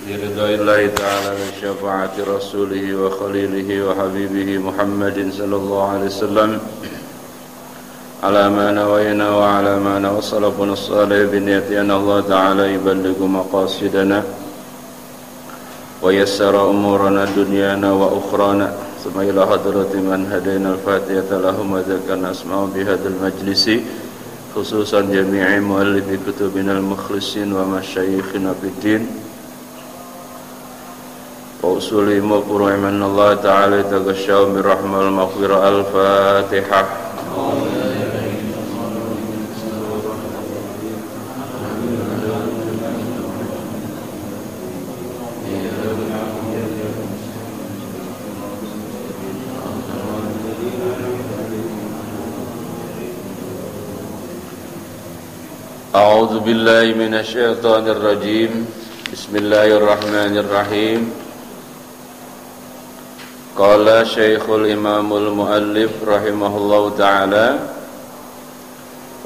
برضا الله تعالى وشفاعة رسوله وخليله وحبيبه محمد صلى الله عليه وسلم على ما نوينا وعلى ما نوى سلفنا الصالح بنية أن الله تعالى يبلغ مقاصدنا ويسر أمورنا دنيانا وأخرانا ثم إلى حضرة من هدينا الفاتحة لهم وذكرنا أسماءهم بهذا المجلس خصوصا جميع مؤلفي كتبنا المخلصين ومشايخنا في الدين وأصولهم وفروعهم من الله تعالى يتغشاهم بالرحمة والمغفرة. الفاتحة. أعوذ بالله من الشيطان الرجيم. بسم الله الرحمن الرحيم. قال شيخ الإمام المؤلف رحمه الله تعالى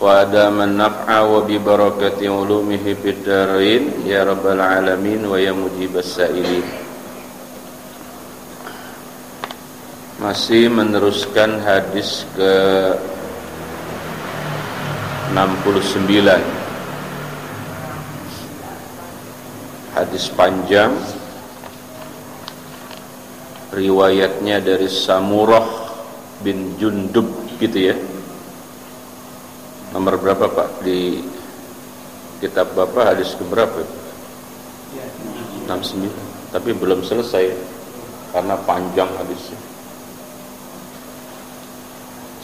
وأدام النفع وببركة علومه في الدارين يا رب العالمين ويا مجيب السائلين. Masih meneruskan hadis ke 69, hadis panjang, riwayatnya dari Samurah bin Jundub gitu ya. Nomor berapa Pak di kitab Bapak, hadis keberapa? 69, tapi belum selesai karena panjang hadisnya.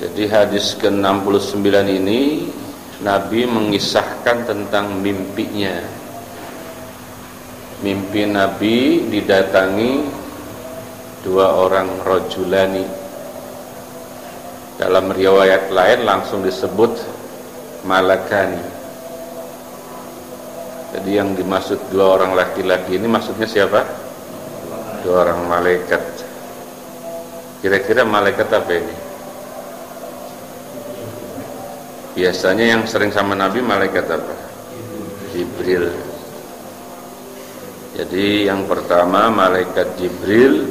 Jadi hadis ke-69 ini Nabi mengisahkan tentang mimpinya. Mimpi Nabi didatangi dua orang rajulani. Dalam riwayat lain langsung disebut malakani. Jadi yang dimaksud dua orang laki-laki ini maksudnya siapa? Dua orang malaikat. Kira-kira malaikat apa ini? Biasanya yang sering sama Nabi malaikat apa? Jibril. Jadi yang pertama malaikat Jibril,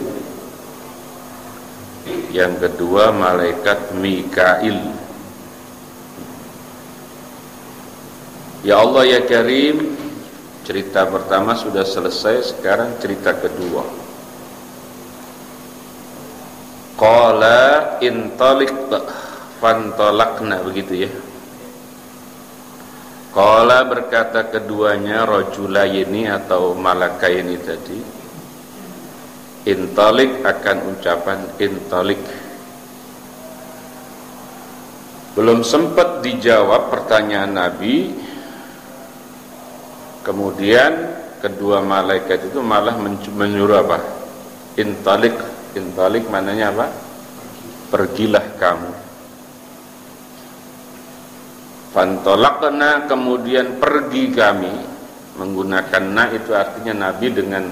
yang kedua malaikat Mikail. Ya Allah ya Karim, cerita pertama sudah selesai, sekarang cerita kedua. Qala intaliq fantolakna, begitu ya. Qala berkata keduanya, rajulayni atau malakaini tadi, intalik akan ucapan intalik. Belum sempat dijawab pertanyaan Nabi, kemudian kedua malaikat itu malah menyuruh apa? Intalik. Intalik maknanya apa? Pergilah kamu. Fantolakna, kemudian pergi kami. Menggunakan na itu artinya Nabi dengan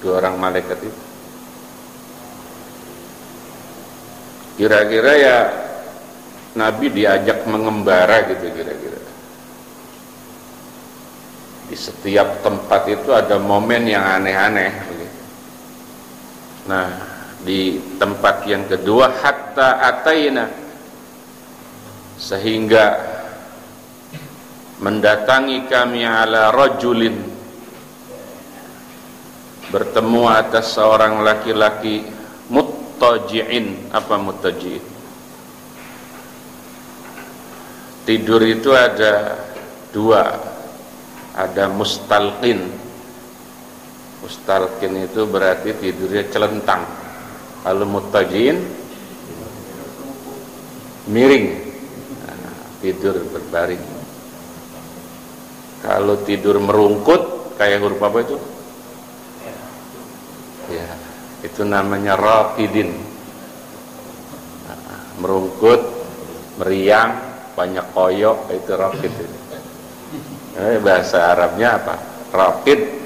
dua orang malaikat itu. Kira-kira ya Nabi diajak mengembara gitu kira-kira. Di setiap tempat itu ada momen yang aneh-aneh. Nah, di tempat yang kedua hatta ataina, sehingga mendatangi kami ala rajulin, bertemu atas seorang laki-laki muttaji'in. Apa muttaji'in? Tidur itu ada dua, ada mustalqin. Mustalqin itu berarti tidurnya celentang. Kalau muttaji'in miring, tidur berbaring. Kalau tidur merungkut kayak huruf apa itu? Ya, itu namanya raqidin. Merungkut, meriang, banyak koyok, itu raqid. Bahasa Arabnya apa? Raqid.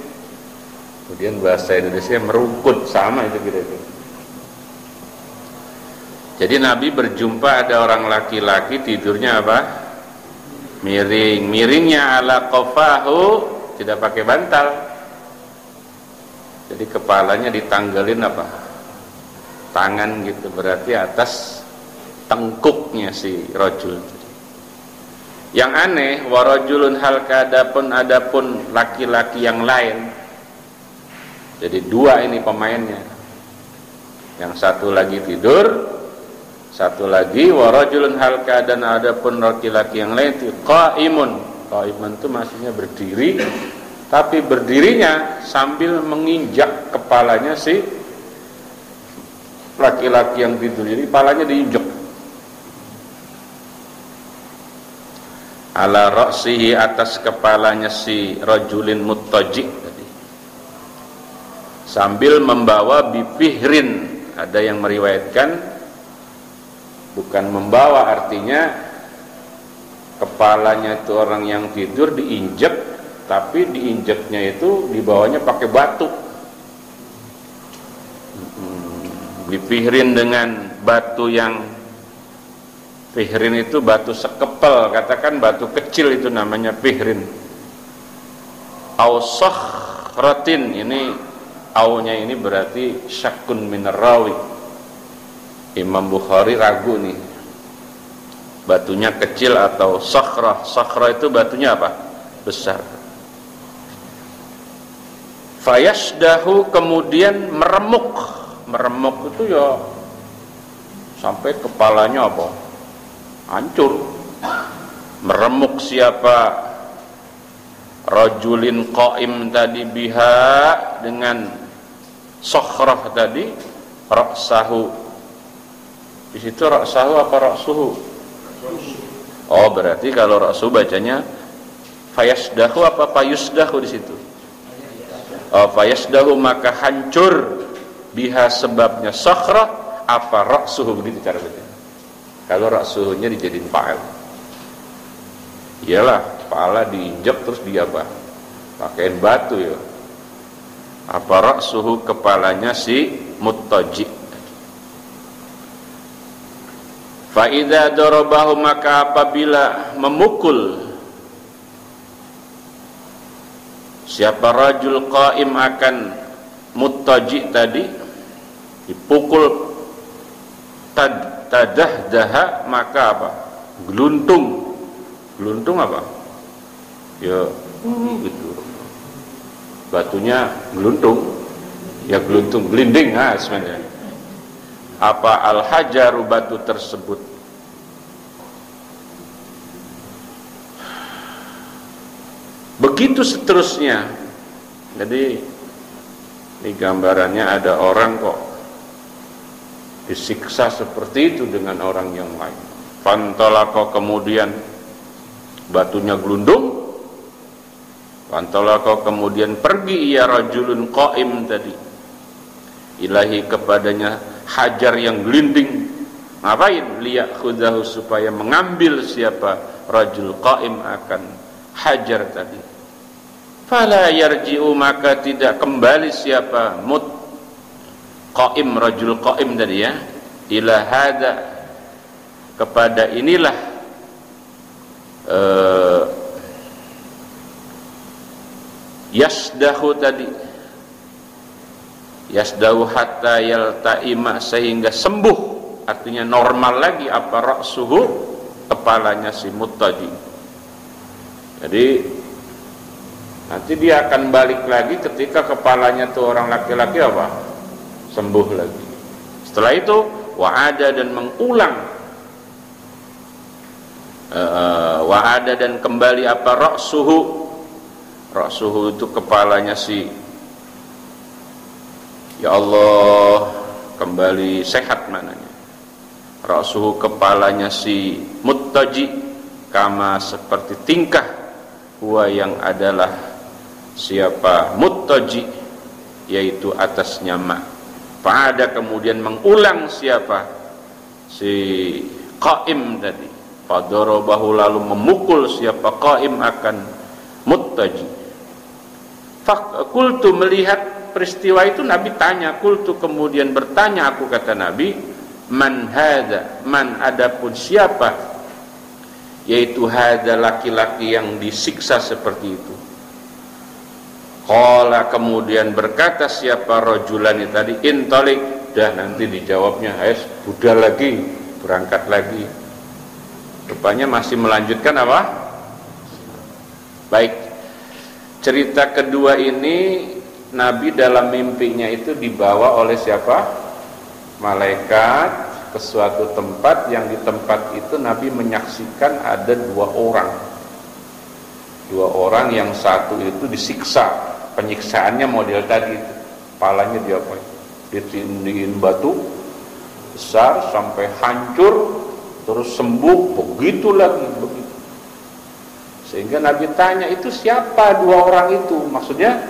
Kemudian bahasa Indonesia merungkut, sama itu kira-kira. Jadi Nabi berjumpa ada orang laki-laki tidurnya apa? Miring. Miringnya ala qafahu, tidak pakai bantal. Jadi kepalanya ditanggalin apa? Tangan gitu, berarti atas tengkuknya si rajul. Yang aneh, warajulun halka, adapun laki-laki yang lain. Jadi dua ini pemainnya. Yang satu lagi tidur, satu lagi warajulun halka, dan adapun laki-laki yang lain itu qaimun. Qaimun itu maksudnya berdiri, tapi berdirinya sambil menginjak kepalanya si laki-laki yang tidur. Jadi kepalanya diinjak. Ala ra'sihi, atas kepalanya si rajulin muttaji tadi, sambil membawa bifihrin. Ada yang meriwayatkan bukan membawa, artinya kepalanya itu orang yang tidur diinjek, tapi diinjeknya itu dibawanya pakai batu. Bifihrin, dengan batu yang, fihrin itu batu sekepel, katakan batu kecil itu namanya fihrin. Au sakhratin, ini aunya ini berarti syakun minar rawi. Imam Bukhari ragu nih, batunya kecil atau sakhrah. Sakhrah itu batunya apa? Besar. Fayasdahu, kemudian meremuk. Meremuk itu ya sampai kepalanya apa? Hancur. Meremuk siapa? Rajulin qaim tadi, biha, dengan sakhrah tadi, ra'sahu. Di situ ra'sahu apa ra'suhu? Oh, berarti kalau ra'suhu bacanya fayasdahu apa fayusdahu di situ? Oh, fayasdahu, maka hancur, biha sebabnya sakhrah, apa ra'suhu, begitu cara baca. Kalau ra'suhunya dijadiin fa'il. Iyalah, kepala diinjak terus dia apa? Pakaiin batu ya. Apa ra'suhu, kepalanya si muttaji. Fa idza darabahu, maka apabila memukul siapa rajul qaim akan muttaji tadi, dipukul tadahdaha, maka apa? Geluntung. Geluntung apa? Ya gitu. Batunya geluntung. Ya geluntung, gelinding sebenarnya. Apa al-hajaru, batu tersebut. Begitu seterusnya. Jadi ini gambarannya ada orang kok disiksa seperti itu dengan orang yang lain. Fantalaqo, kemudian batunya gelundung. Fantalaqo, kemudian pergi ya rajulun qaim tadi, ilahi, kepadanya hajar yang gelinding. Ngapain? Liyakhudahu, supaya mengambil siapa rajul qaim akan hajar tadi. Fala yarji'u, maka tidak kembali siapa qaim, rajul qaim tadi ya, ila hada, kepada inilah yasdahu tadi, yasdahu hatta yalta'ima, sehingga sembuh, artinya normal lagi apa ra'suhu, kepalanya si muttaji. Jadi nanti dia akan balik lagi ketika kepalanya tuh orang laki-laki apa? Sembuh lagi. Setelah itu wa'ada, dan mengulang, wa'ada, dan kembali apa ra'suhu. Ra'suhu itu kepalanya si, ya Allah, kembali sehat mananya. Ra'suhu, kepalanya si muttaji, kama, seperti tingkah, huwa, yang adalah siapa muttaji, yaitu atasnya ma. Fa'ada, kemudian mengulang siapa si qaim tadi. Fadarabahu, lalu memukul siapa qaim akan muttaji. Fakultu, melihat peristiwa itu Nabi tanya, kultu, kemudian bertanya aku, kata Nabi, man hada, man, adapun siapa, yaitu hada, laki-laki yang disiksa seperti itu. Qala, kemudian berkata siapa rajulani tadi, intalik, dah nanti dijawabnya, budal lagi, berangkat lagi. Rupanya masih melanjutkan apa? Baik. Cerita kedua ini, Nabi dalam mimpinya itu dibawa oleh siapa? Malaikat ke suatu tempat, yang di tempat itu Nabi menyaksikan ada dua orang yang satu itu disiksa. Penyiksaannya model tadi itu, kepalanya diapain? Ditindihin batu besar sampai hancur, terus sembuh, begitu lagi, begitu. Sehingga Nabi tanya, itu siapa dua orang itu? Maksudnya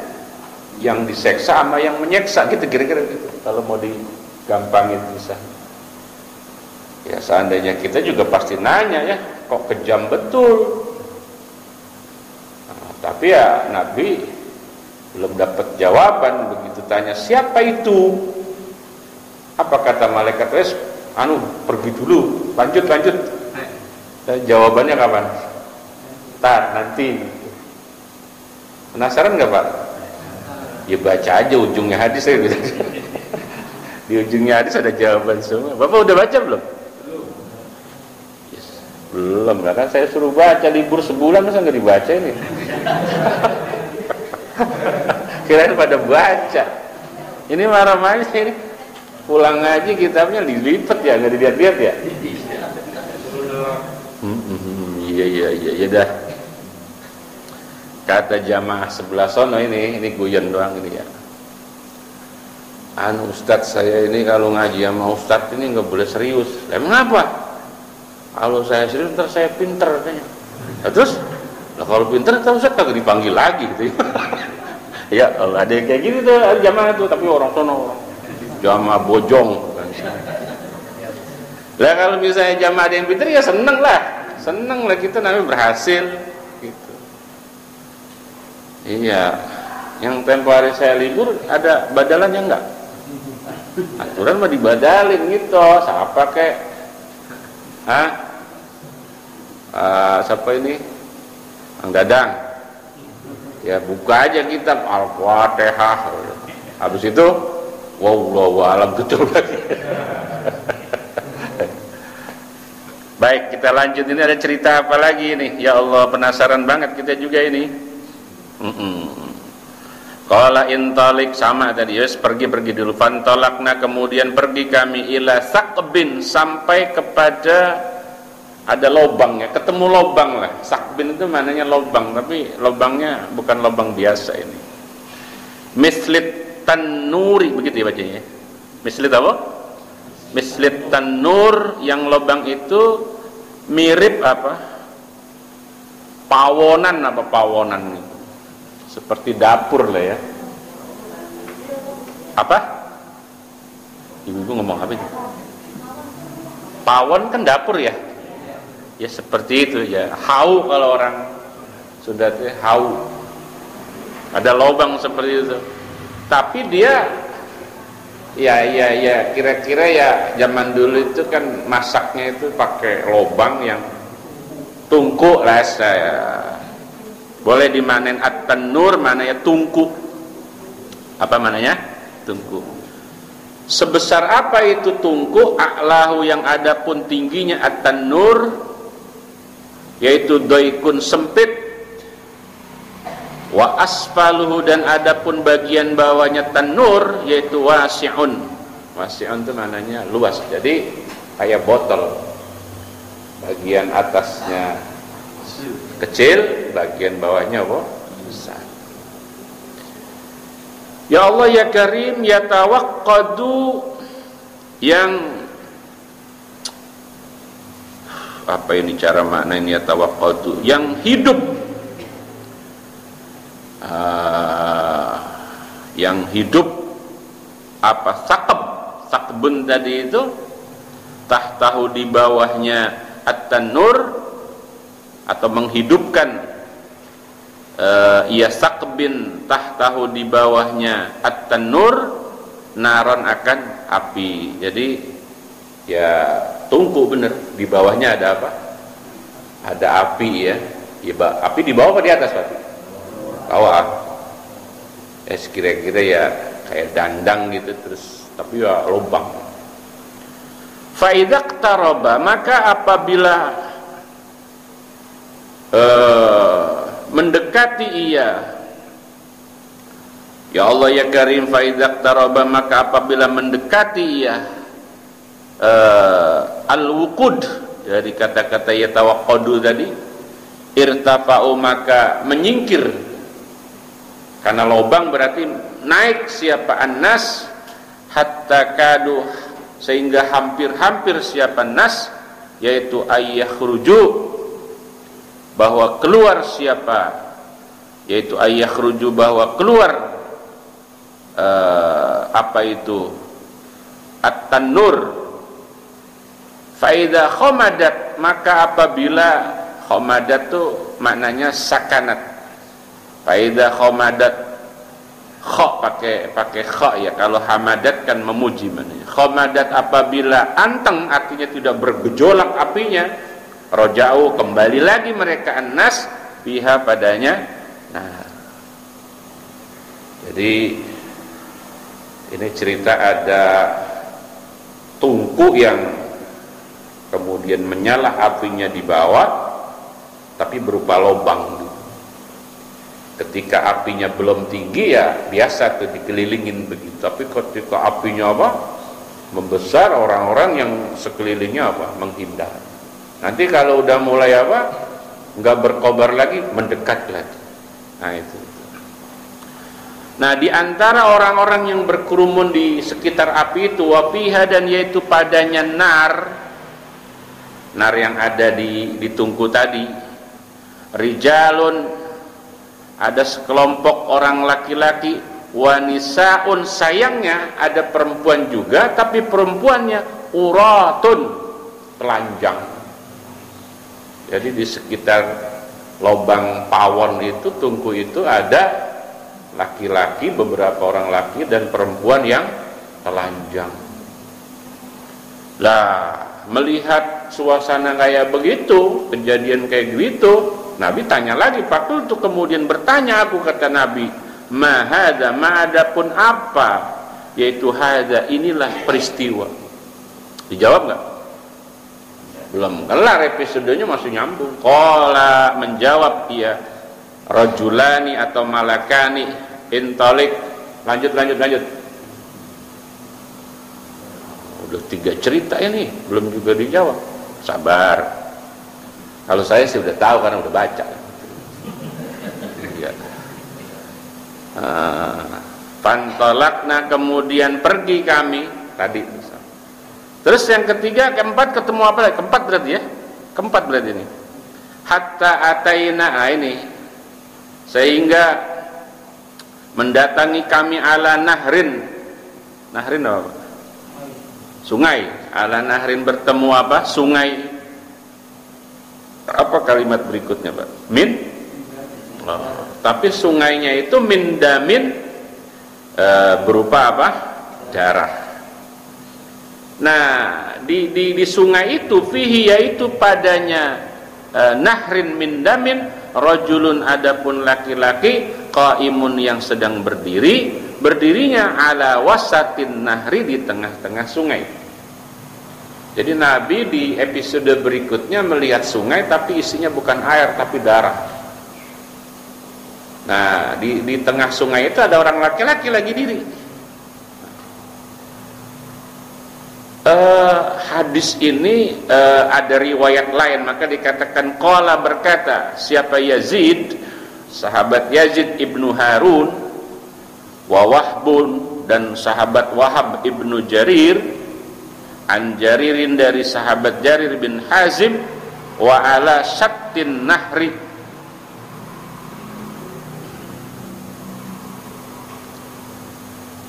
yang diseksa sama yang menyeksa, gitu kira-kira gitu. Kalau mau digampangin misalnya. Ya seandainya kita juga pasti nanya ya, kok kejam betul. Nah, tapi ya Nabi belum dapat jawaban. Begitu tanya siapa itu, apa kata malaikat? Pergi dulu, lanjut. Dan jawabannya kapan? Nanti. Penasaran nggak Pak? Ya baca aja ujungnya hadis. Di ujungnya hadis ada jawaban semua. Bapak udah baca belum? Yes. Belum, kan saya suruh baca, libur sebulan masa nggak dibaca ini? Kirain pada baca. Ini marah-marah ini. Pulang ngaji kitabnya dilipat ya, nggak dilihat-lihat ya. Iya dah. Kata jamaah sebelah sono ini guyon doang ini ya. Ustadz saya ini kalau ngaji sama ustadz ini nggak boleh serius. Emang apa? Kalau saya serius ntar saya pinter katanya. Nah, terus, kalau pinter ntar ustadz kagak dipanggil lagi gitu. Ya Allah, ada yang kayak gini tuh jamaah tuh, tapi orang sono jamaah bojong. Lah kalau misalnya jamaah ada yang pinter ya seneng lah kita namanya berhasil gitu. Iya, yang tempo hari saya libur ada badalannya enggak? Aturan mah dibadalin gitu, siapa kek? Siapa ini? Kang Dadang. Ya buka aja kitab Al-Fatihah. Habis itu wallahu a'lam betul lagi. Baik, kita lanjut. Ini ada cerita apa lagi ini? Ya Allah, penasaran banget kita juga ini. Qala intalik, sama tadi, pergi dulu. Fantolakna, kemudian pergi kami ila Saqbin, sampai kepada ada lobang ya, ketemu lobang lah. Saqbin itu maknanya lobang, tapi lobangnya bukan lobang biasa ini. Mislit tanuri, begitu ya bacanya. Mislit apa? Mislit tanur, yang lobang itu mirip apa? Pawonan itu. Seperti dapur lah ya. Apa? Ibu-ibu ngomong apa itu? Pawon kan dapur ya? Ya seperti itu ya. Hau kalau orang sudah hau. Ada lubang seperti itu. Tapi dia ya kira-kira ya zaman dulu itu kan masaknya itu pakai lubang yang tungku lah saya. Boleh dimanen at-tanur, mananya tungku. Apa mananya? Tungku. Sebesar apa itu tungku? A'lahu, yang ada pun tingginya at-tanur, yaitu doikun sempit. Wa asfaluhu, dan ada pun bagian bawahnya tanur, yaitu wasi'un. Wasi'un itu mananya luas. Jadi kayak botol. Bagian atasnya kecil, bagian bawahnya apa? Besar. Ya Allah ya Karim, ya tawaqqadu, yang apa ini cara maknanya? Ya tawaqqadu, yang hidup, yang hidup apa? Saqbun tadi itu, tahtahu, di bawahnya at-tanur, atau menghidupkan. Ya saqbin, tahtahu, di bawahnya at-tanur, naron, akan api. Jadi ya tungku bener, di bawahnya ada apa? Ada api ya. Api di bawah apa di atas Pak? Bawah. kira-kira ya kayak dandang gitu, terus tapi ya lubang. Fa idza iqtaraba, maka apabila mendekati ia, ya Allah ya Karim, fa idza iqtaraba, maka apabila mendekati ia al-wuqud, dari kata-kata yatawaqqadu tadi, irtafa'u, maka menyingkir, karena lubang berarti naik siapa annas, hatta kadu, sehingga hampir-hampir siapa nas, yaitu ayyakhruju, bahwa keluar siapa, yaitu ayyakhruju, bahwa keluar apa itu at-tanur. Faida khomadat, maka apabila khomadat tuh maknanya sakanat. Faida khomadat, kho pakai kho ya, kalau hamadat kan memuji maknanya. Khomadat, apabila anteng, artinya tidak bergejolak apinya, roja'u, kembali lagi mereka annas biha padanya. Nah, jadi ini cerita ada tungku yang kemudian menyala apinya di bawah, tapi berupa lubang. Ketika apinya belum tinggi ya biasa tuh dikelilingin begitu, tapi ketika apinya apa membesar, orang-orang yang sekelilingnya apa menghindar. Nanti kalau udah mulai apa nggak berkobar lagi, mendekat lagi. Nah itu. Nah, di antara orang-orang yang berkerumun di sekitar api itu, wafiha, dan yaitu padanya nar yang ada di tungku tadi, rijalun, ada sekelompok orang laki-laki, wanisaun, sayangnya ada perempuan juga, tapi perempuannya uratun, telanjang. Jadi di sekitar lubang pawon itu, tungku itu, ada laki-laki, beberapa orang laki dan perempuan yang telanjang. Lah, melihat suasana kayak begitu, kejadian kayak gitu, Nabi tanya lagi, Fakul tuh kemudian bertanya aku, kata Nabi, ma hadza, ma adapun apa, yaitu hadza, inilah peristiwa. Dijawab enggak? Belum kelar episodenya, masih nyambung. Qala, menjawab dia, rajulani atau malakani, intalik, lanjut. Udah 3 cerita ini belum juga dijawab. Sabar, kalau saya sih udah tahu karena udah baca. Fantolakna, kemudian pergi kami tadi. Terus yang ketiga, keempat ketemu apa lagi? Keempat berarti ya? Keempat berarti ini. Hatta ataina, ini sehingga mendatangi kami ala nahrin. Nahrin apa? Sungai. Ala nahrin, bertemu apa? Sungai. Apa kalimat berikutnya, Pak? Min? Oh, tapi sungainya itu min damin, berupa apa? Darah. Nah, di sungai itu, fihi, yaitu padanya nahrin min damin, rajulun, adapun laki-laki, qaimun, yang sedang berdiri, berdirinya ala wasatin nahri, di tengah-tengah sungai. Jadi Nabi di episode berikutnya melihat sungai, tapi isinya bukan air tapi darah. Nah, di tengah sungai itu ada orang laki-laki lagi diri. Hadis ini ada riwayat lain, maka dikatakan qala, berkata siapa Yazid, sahabat Yazid ibnu Harun, wa Wahbun, dan sahabat Wahab ibnu Jarir, an Jaririn, dari sahabat Jarir bin Hazim, wa ala syattin nahri,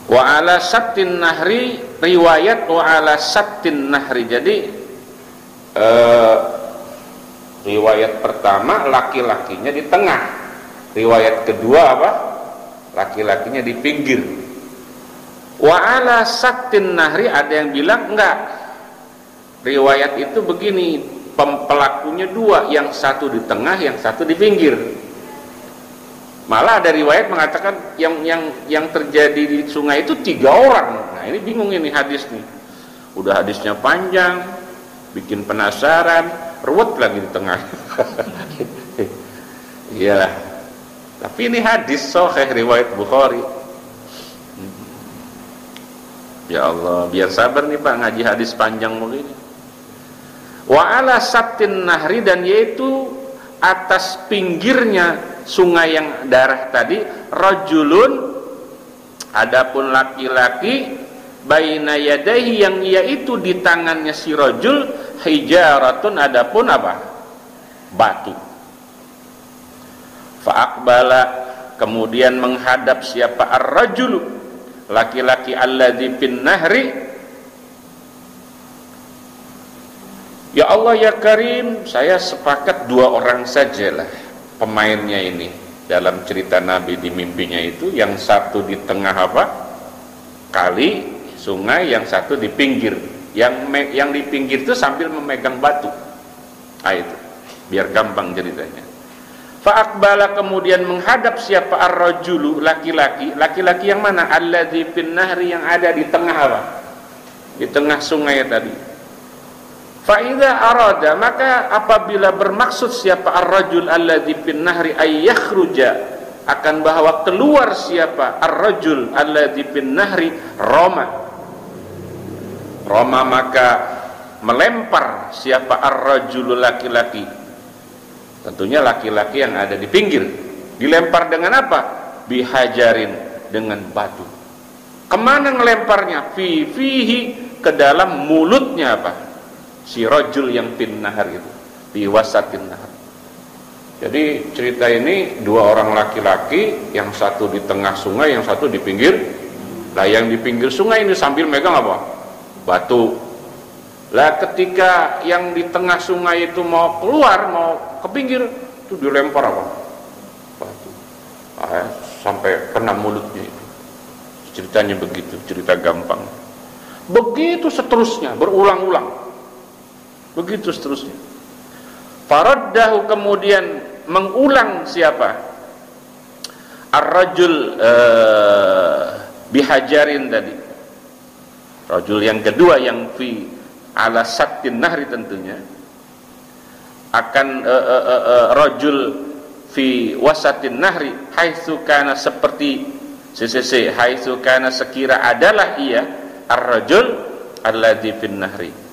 wa ala syattin nahri, riwayat wa ala syattin nahri. Jadi riwayat pertama laki-lakinya di tengah, riwayat kedua apa? Laki-lakinya di pinggir. Wa ala syattin nahri, ada yang bilang enggak, riwayat itu begini, pelakunya dua, yang satu di tengah, yang satu di pinggir. Malah ada riwayat mengatakan yang terjadi di sungai itu 3 orang. Nah ini bingung ini hadis nih. Udah hadisnya panjang, bikin penasaran, ruwet lagi di tengah. Iyalah. Tapi ini hadis sahih riwayat Bukhari. Ya Allah, biar sabar nih Pak ngaji hadis panjang begini. Wa ala sattin nahri, dan yaitu atas pinggirnya sungai yang darah tadi, rajulun, adapun laki-laki, baina yadaihi, yang yaitu di tangannya si rajul, hijaratun, adapun apa? Batu. Fa'aqbala, kemudian menghadap siapa? Ar-rajulu, laki-laki, alladzi fin nahri. Ya Allah ya Karim, saya sepakat 2 orang sajalah pemainnya ini dalam cerita Nabi di mimpinya itu, yang satu di tengah apa? Kali sungai, yang satu di pinggir. Yang di pinggir itu sambil memegang batu. Ah itu, biar gampang ceritanya. Fa'aqbala, kemudian menghadap siapa? Ar-rajulu, laki-laki. Laki-laki yang mana? Alladzi fin nahri, yang ada di tengah apa? Di tengah sungai tadi. Fa'idha arada, maka apabila bermaksud siapa ar-rajul alladzi fin nahri ayyakhruja, akan bahwa keluar siapa ar-rajul alladzi fin nahri, roma, maka melempar siapa ar-rajul, laki-laki, tentunya laki-laki yang ada di pinggir, dilempar dengan apa? Bihajarin, dengan batu. Kemana ngelemparnya? Fihi, ke dalam mulutnya apa? Si rajul yang fin nahar itu, di wasatin nahar. Jadi cerita ini 2 orang laki-laki, yang satu di tengah sungai, yang satu di pinggir. Lah yang di pinggir sungai ini sambil megang apa? Batu. Lah ketika yang di tengah sungai itu mau keluar, mau ke pinggir, itu dilempar apa? Batu. Sampai kena mulutnya itu. Ceritanya begitu, cerita gampang. Begitu seterusnya, berulang-ulang. Begitu seterusnya. Faraddahu, kemudian mengulang siapa? Ar-rajul bihajarin tadi. Rajul yang kedua yang fi ala sattin nahri tentunya. Akan rajul fi wasatin nahri, haitsu kana, seperti CCC, haitsu kana, sekira adalah ia ar-rajul alladzi fin nahri.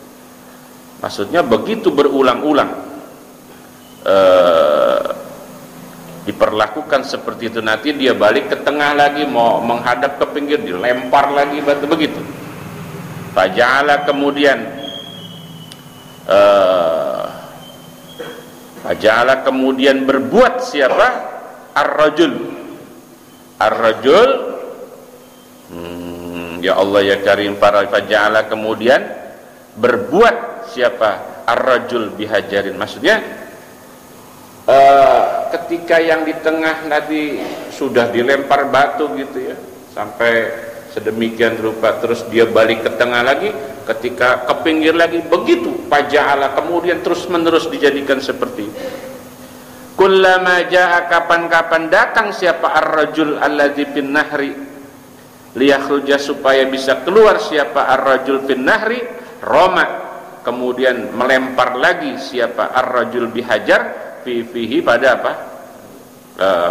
Maksudnya begitu berulang-ulang diperlakukan seperti itu, nanti dia balik ke tengah lagi, mau menghadap ke pinggir, dilempar lagi batu, begitu. Faja'ala, kemudian berbuat siapa? Ar-rajul, ya Allah ya Karim, para faja'ala, kemudian berbuat siapa? Ar-rajul bihajarin. Maksudnya ketika yang di tengah tadi sudah dilempar batu gitu ya, sampai sedemikian rupa, terus dia balik ke tengah lagi, ketika ke pinggir lagi, begitu faja'ala, kemudian terus menerus dijadikan seperti itu. Kullama ja'a, kapan-kapan datang siapa? Ar-rajul alladzi fin nahri, liyakhruja, supaya bisa keluar siapa? Ar-rajul fin nahri, roma, kemudian melempar lagi siapa? Ar-rajul bihajar, fihi, pada apa?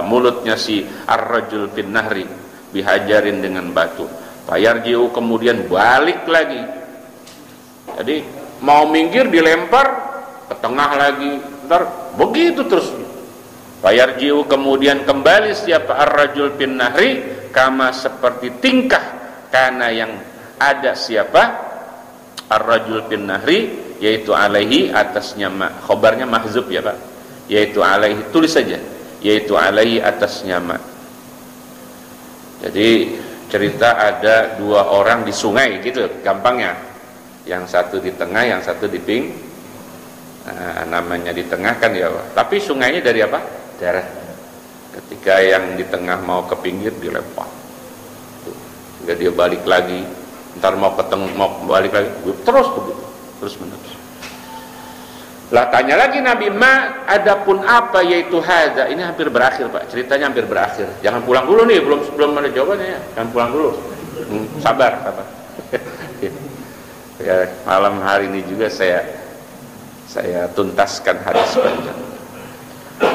Mulutnya si ar-rajul fin nahri, bihajarin, dengan batu. Fayarji'u, kemudian balik lagi. Jadi mau minggir dilempar ke tengah lagi, ntar begitu terus. Fayarji'u, kemudian kembali siapa? Ar-rajul fin nahri, kama, seperti tingkah kana yang ada siapa? Ar-rajul bin nahri, yaitu alaihi, atasnya khobarnya mahzub ya Pak, yaitu alaihi, tulis saja, yaitu alaihi, atasnya Jadi cerita ada 2 orang di sungai gitu gampangnya, yang satu di tengah, yang satu di pinggir. Namanya di tengah kan ya Pak, tapi sungainya dari apa? Darah. Ketika yang di tengah mau ke pinggir, dilempar, sehingga dia balik lagi, ntar mau ketemu, mau balik lagi, terus begitu, terus menerus. Lah tanya lagi Nabi, ma adapun apa yaitu hadza. Ini hampir berakhir Pak, ceritanya hampir berakhir. Jangan pulang dulu nih, belum ada jawabannya ya. Jangan pulang dulu. Sabar. Ya, malam hari ini juga saya tuntaskan hadis panjang.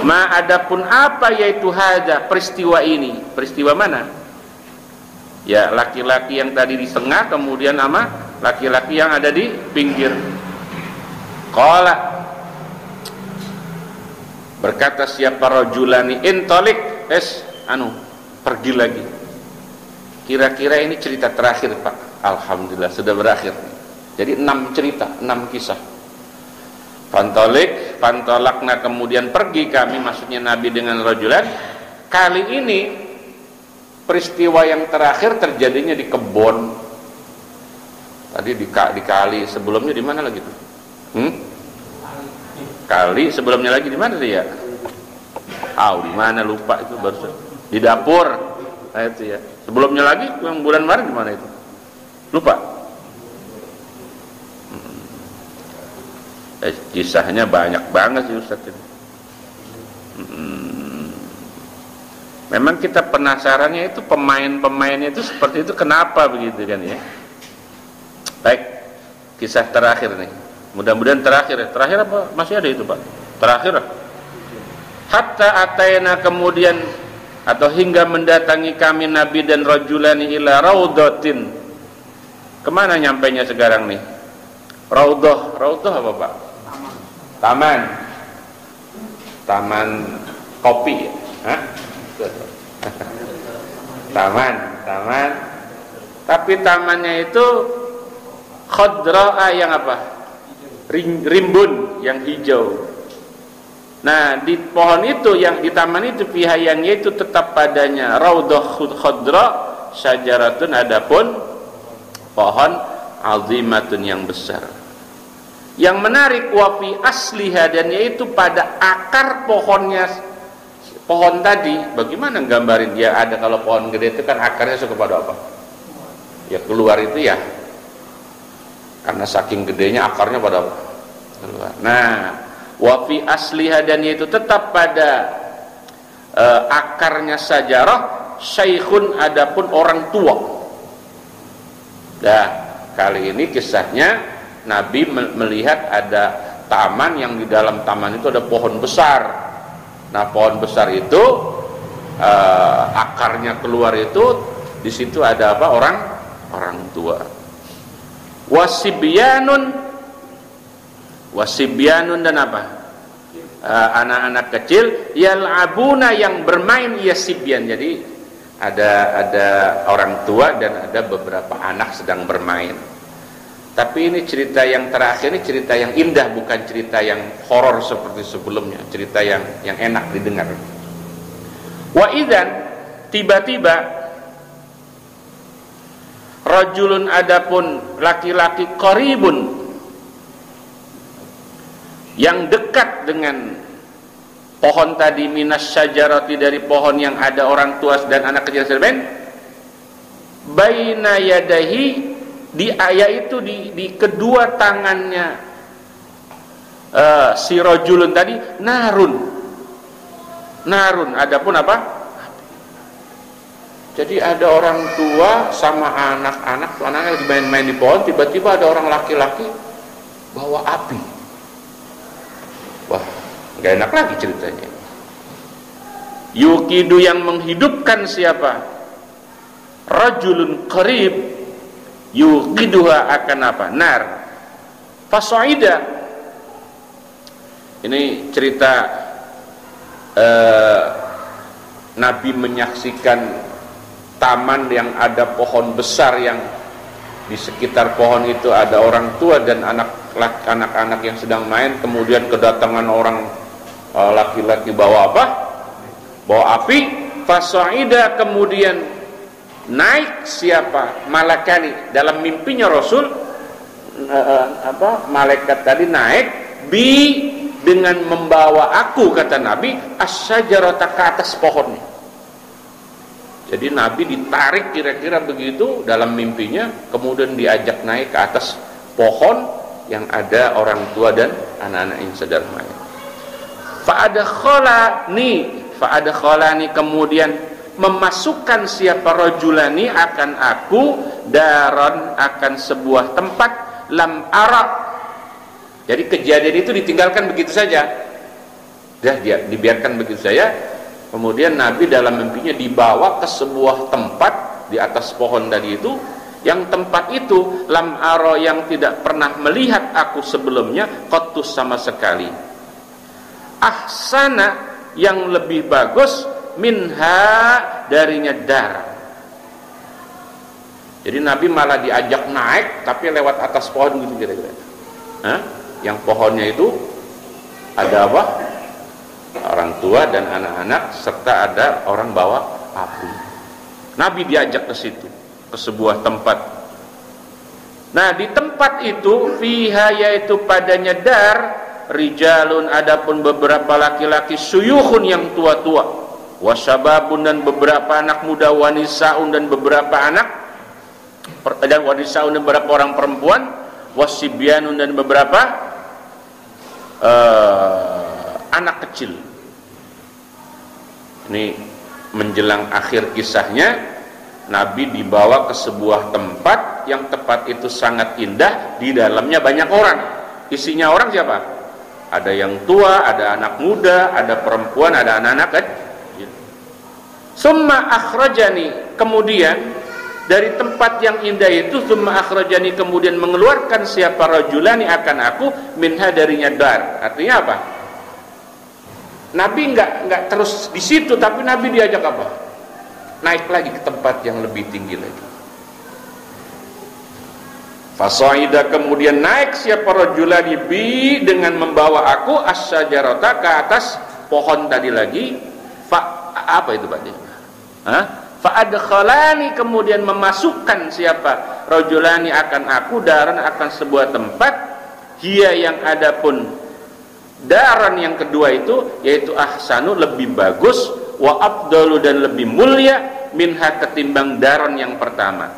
Ma adapun apa yaitu hadza, peristiwa ini. Peristiwa mana? Ya, laki-laki yang tadi di tengah, kemudian nama laki-laki yang ada di pinggir. Qala, berkata siapa rajulani intolik pergi lagi. Kira-kira ini cerita terakhir Pak. Alhamdulillah sudah berakhir. Jadi 6 cerita, 6 kisah. Fantolakna, kemudian pergi kami, maksudnya Nabi dengan rajulan. Kali ini peristiwa yang terakhir terjadinya di kebun. Tadi di kali, sebelumnya di mana lagi tuh? Kali sebelumnya lagi di mana dia? Di mana lupa itu barusan. Di dapur. Nah, itu ya. Sebelumnya lagi yang bulan Maret di mana itu? Lupa. Kisahnya banyak banget sih Ustaz ini. Memang kita penasarannya itu pemain-pemainnya itu seperti itu, kenapa begitu kan ya? Baik, kisah terakhir nih. Mudah-mudahan terakhir ya. Terakhir apa? Masih ada itu Pak? Terakhir. Hatta atayna, kemudian atau hingga mendatangi kami Nabi dan rajulani ila raudatin. Kemana nyampainya sekarang nih? Raudah apa Pak? Taman kopi ya? Hah? Taman. Tapi tamannya itu khadra'a, yang apa? Rimbun, yang hijau. Nah, di pohon itu, yang di taman itu, pihayangnya itu tetap padanya raudhah khadra syajaratun, adapun pohon azimatun, yang besar. Yang menarik wafi asliha, dan yaitu pada akar pohonnya, pohon tadi. Bagaimana gambarin dia ada? Kalau pohon gede itu kan akarnya suka pada apa? Ya keluar itu ya, karena saking gedenya akarnya pada keluar. Nah, wafi asliha, dan yaitu tetap pada akarnya sajarah syaikhun, adapun orang tua. Nah, kali ini kisahnya Nabi melihat ada taman, yang di dalam taman itu ada pohon besar. Nah, pohon besar itu akarnya keluar itu, di situ ada apa? Orang tua. Wasibyanun dan apa? Anak-anak kecil, yal'abuna, yang bermain, yasibyan. Jadi ada orang tua dan ada beberapa anak sedang bermain. Tapi ini cerita yang terakhir, ini cerita yang indah, bukan cerita yang horor seperti sebelumnya, cerita yang enak didengar. Wa idzan, tiba-tiba rajulun, adapun laki-laki, qaribun, yang dekat dengan pohon tadi, minas syajarati, dari pohon yang ada orang tua dan anak kecil serben, baina yadahi, di ayat itu di kedua tangannya si rajulun tadi, narun, adapun apa? Jadi ada orang tua sama anak-anak lagi main-main di pohon, tiba-tiba ada orang laki-laki bawa api. Wah, gak enak lagi ceritanya. Yukidu, yang menghidupkan siapa? Rajulun qarib, yuqiduha, akan apa? Nar. Fasoida, ini cerita Nabi menyaksikan taman yang ada pohon besar, yang di sekitar pohon itu ada orang tua dan anak-anak yang sedang main. Kemudian kedatangan orang laki-laki bawa apa? Bawa api. Fasoida, kemudian naik siapa? Malakani, dalam mimpinya Rasul, malaikat tadi naik dengan membawa aku, kata Nabi, asyajarata, ke atas pohonnya. Jadi Nabi ditarik kira-kira begitu dalam mimpinya, kemudian diajak naik ke atas pohon, yang ada orang tua dan anak-anak yang sedang main. Fa'adkhalani kemudian memasukkan siapa rajulani akan aku daron akan sebuah tempat lam ara. Jadi kejadian itu ditinggalkan begitu saja. Dia dibiarkan begitu saja. Kemudian Nabi dalam mimpinya dibawa ke sebuah tempat di atas pohon tadi itu, yang tempat itu lam ara yang tidak pernah melihat aku sebelumnya qattus sama sekali. Ahsana yang lebih bagus minha darinya dar. Jadi Nabi malah diajak naik tapi lewat atas pohon gitu kira-kira. Yang pohonnya itu ada apa? Orang tua dan anak-anak serta ada orang bawa api. Nabi diajak ke situ, ke sebuah tempat. Nah, di tempat itu fiha yaitu padanya dar rijalun adapun beberapa laki-laki suyukhun yang tua-tua, wasyababun dan beberapa anak muda, wanisaun dan beberapa anak dan wanisaun dan beberapa orang perempuan, wasibyanun dan beberapa anak kecil. Ini menjelang akhir kisahnya, Nabi dibawa ke sebuah tempat yang tempat itu sangat indah, di dalamnya banyak orang. Isinya orang siapa? Ada yang tua, ada anak muda, ada perempuan, ada anak-anak kan? Summa akhrajani, kemudian dari tempat yang indah itu summa akhrajani kemudian mengeluarkan siapa rajulani akan aku minha darinya dar. Artinya apa? Nabi enggak terus di situ, tapi Nabi diajak apa? Naik lagi ke tempat yang lebih tinggi lagi. Fasaida kemudian naik siapa rajulani bi dengan membawa aku asyajarata ke atas pohon tadi lagi. Apa itu Pak? Fa'adkhalani kemudian memasukkan siapa rajulani akan aku daran akan sebuah tempat hiya yang adapun daran yang kedua itu yaitu ahsanu lebih bagus wa afdalu dan lebih mulia minha ketimbang daran yang pertama.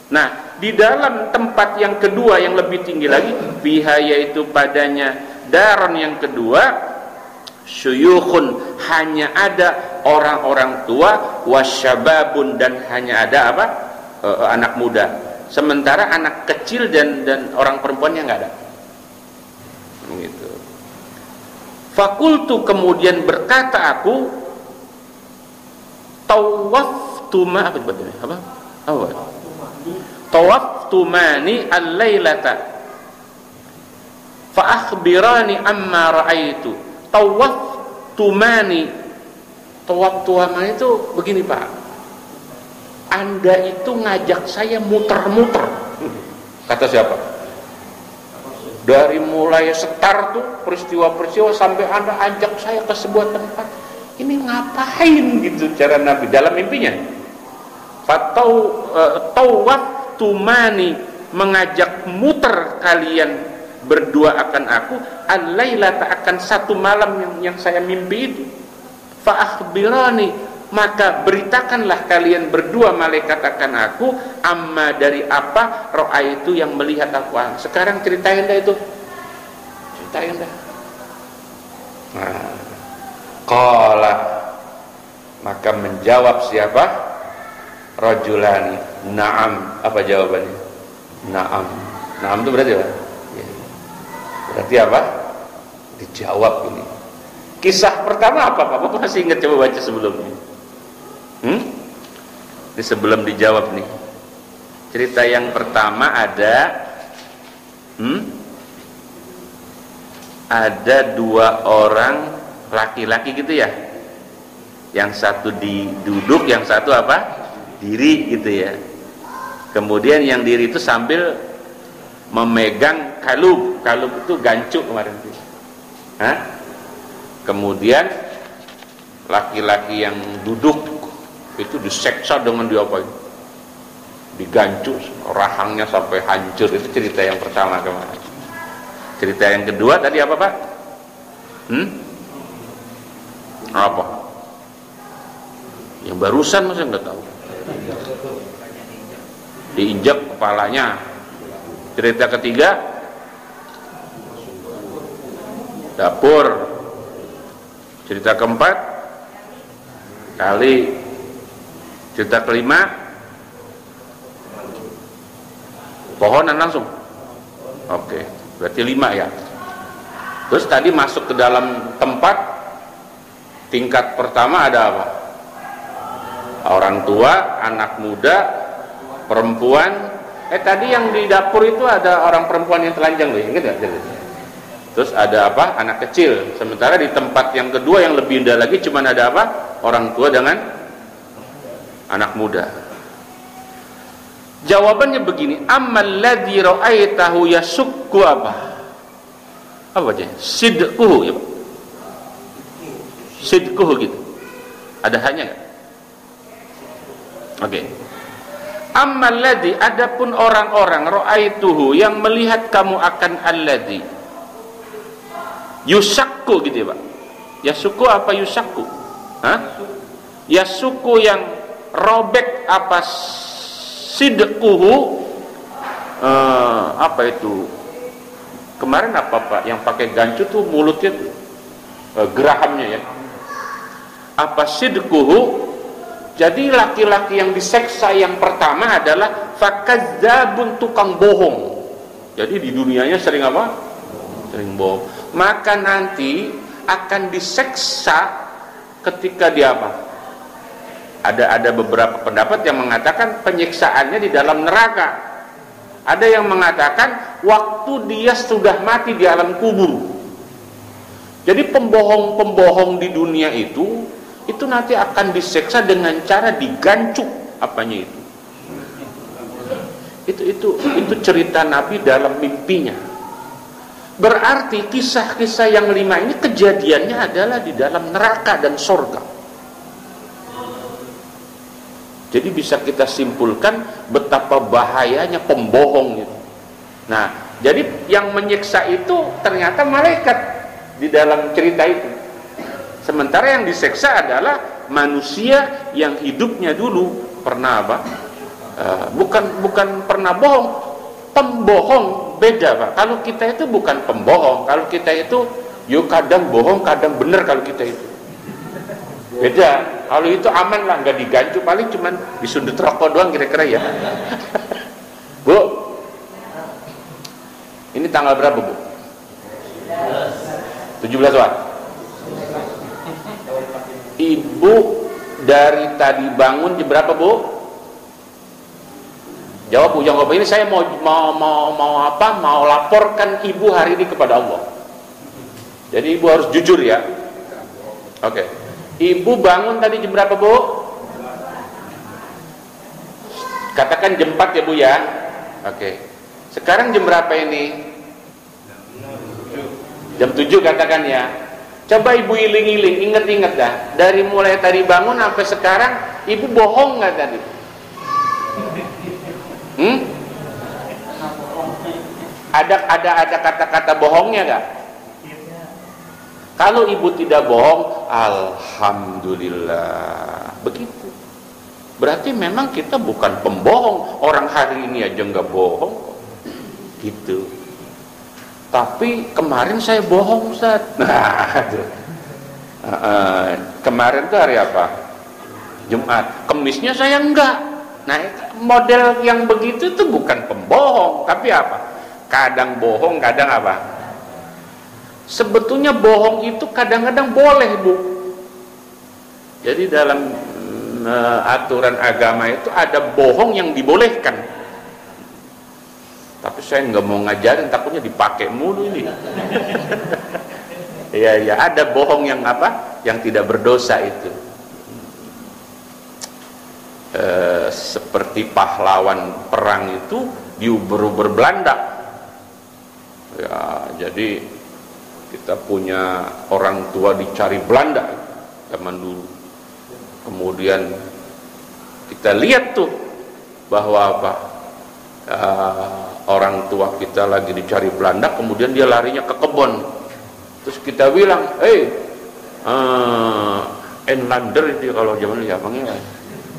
Nah, di dalam tempat yang kedua yang lebih tinggi lagi fiha yaitu padanya daran yang kedua syuyukhun hanya ada orang-orang tua wasyababun dan hanya ada apa? Anak muda. Sementara anak kecil dan orang perempuannya enggak ada. Gitu. Fakultu kemudian berkata aku tawaftu ma apa? Tawaftu mani al-lailata fa akhbirani amma ra'aitu. Tawaftu mani itu begini Pak, Anda itu ngajak saya muter-muter. Kata siapa? Dari mulai start tuh peristiwa-peristiwa sampai Anda ajak saya ke sebuah tempat. Ini ngapain gitu cara Nabi dalam mimpinya? Tawaftu mani mengajak muter kalian berdua akan aku al-lailata akan satu malam yang saya mimpi itu. Fa akhbirani maka beritakanlah kalian berdua malaikat akan aku amma dari apa ro'a itu yang melihat aku. Sekarang ceritain dah itu, ceritain dah. Nah, qala maka menjawab siapa? Rajulani. Naam. Apa jawabannya? Naam. Naam itu berarti apa? Berarti apa? Dijawab ini. Kisah pertama apa Pak? Bapak masih ingat, coba baca sebelumnya. Ini sebelum dijawab nih. Cerita yang pertama ada ada dua orang laki-laki gitu ya. Yang satu duduk, yang satu apa? Diri gitu ya. Kemudian yang diri itu sambil memegang kalub. Kalub itu gancuk kemarin itu. Kemudian laki-laki yang duduk itu diseksa dengan diapain? Digancuk, rahangnya sampai hancur. Itu cerita yang pertama kemarin. Cerita yang kedua tadi apa Pak? Apa? Yang barusan masa nggak tahu. Diinjak kepalanya. Cerita ketiga dapur. Cerita keempat, kali. Cerita kelima, pohonan langsung. Oke, berarti 5 ya. Terus tadi masuk ke dalam tempat, tingkat pertama ada apa? Orang tua, anak muda, perempuan. Tadi yang di dapur itu ada orang perempuan yang telanjang loh, ingat nggak? Terus ada apa? Anak kecil. Sementara di tempat yang kedua yang lebih indah lagi cuman ada apa? Orang tua dengan anak muda. Jawabannya begini, ammal ladzi ra'aitahu yasukku apa? Apa aja? Sidquhu ya Pak. Sidquhu gitu. Ada hanya enggak? Oke. Ammal ladzi, adapun orang-orang ra'aituhu yang melihat kamu akan alladzi yusakku gitu ya Pak. Yasukku apa yusakku? Hah? Yasukku yang robek apa sidquhu, apa itu kemarin apa Pak yang pakai gancu tuh mulutnya gerahamnya ya, apa sidquhu. Jadi laki-laki yang diseksa yang pertama adalah fakadzabun, tukang bohong. Jadi di dunianya sering apa? Sering bohong. Maka nanti akan diseksa ketika dia apa? Ada beberapa pendapat yang mengatakan penyiksaannya di dalam neraka. Ada yang mengatakan waktu dia sudah mati di alam kubur. Jadi pembohong-pembohong di dunia itu nanti akan disiksa dengan cara digancuk apanya itu. Itu cerita Nabi dalam mimpinya. Berarti kisah-kisah yang 5 ini kejadiannya adalah di dalam neraka dan surga. Jadi bisa kita simpulkan betapa bahayanya pembohong itu. Nah, jadi yang menyiksa itu ternyata malaikat di dalam cerita itu. Sementara yang disiksa adalah manusia yang hidupnya dulu pernah apa? Bukan pernah bohong. Pembohong beda Pak. Kalau kita itu bukan pembohong. Kalau kita itu kadang bohong, kadang benar kalau kita itu. Beda. Kalau itu aman lah, nggak digancu, paling cuman disundut rokok doang kira-kira ya. Bu, ini tanggal berapa Bu? 17 Wak. Ibu dari tadi bangun jam berapa Bu? Jawab Bu, jawab. Ini saya mau laporkan Ibu hari ini kepada Allah. Jadi Ibu harus jujur ya. Oke. Ibu bangun tadi jam berapa Bu? Katakan jam 4 ya Bu ya. Oke. Sekarang jam berapa ini? Jam 7 katakan ya. Coba Ibu iling-iling, inget-inget dah. Dari mulai tadi bangun sampai sekarang, Ibu bohong nggak tadi? Ada kata-kata bohongnya nggak? Kalau Ibu tidak bohong, alhamdulillah. Begitu. Berarti memang kita bukan pembohong. Orang hari ini aja nggak bohong, gitu. Tapi kemarin saya bohong Ustaz. Nah, kemarin itu hari apa? Jumat. Kemisnya saya enggak. Nah, model yang begitu itu bukan pembohong, tapi apa? Kadang bohong, kadang apa? Sebetulnya bohong itu kadang-kadang boleh Bu. Jadi dalam aturan agama itu ada bohong yang dibolehkan. Tapi saya nggak mau ngajarin, takutnya dipakai mulu ini. Iya, ada bohong yang apa? Yang tidak berdosa itu. Seperti pahlawan perang itu diuber-uber Belanda. Ya, jadi kita punya orang tua dicari Belanda zaman dulu. Kemudian kita lihat tuh bahwa apa? Orang tua kita lagi dicari Belanda, kemudian dia larinya ke kebun. Terus kita bilang, Enlander itu kalau zaman ya panggil,